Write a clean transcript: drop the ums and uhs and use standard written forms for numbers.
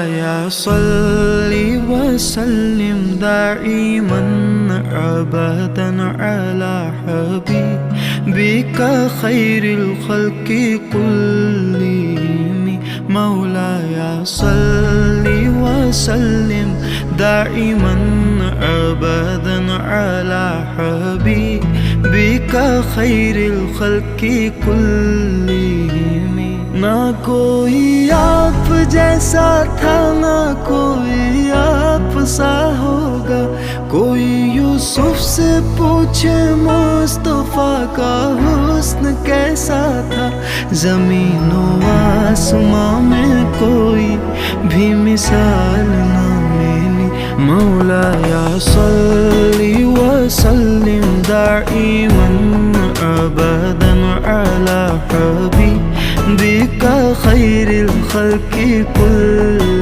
مولاي صل وسلم دائما أبدا على حبيبك خير الخلق كلهم. مولاي صل وسلم دائما أبدا على حبيبك خير الخلق كلهم. ना कोई आप जैसा था, ना कोई आप सा होगा। कोई यूसुफ से पूछे मुस्तफा का हुस्न कैसा था। ज़मीन व आसमां में कोई भी मिसाल ना मिली। मौलाया सल्ली व सल्लिम दाइमन अबदन अला हबीबिका खैरिल खल्क़ि कुल्लिहिम।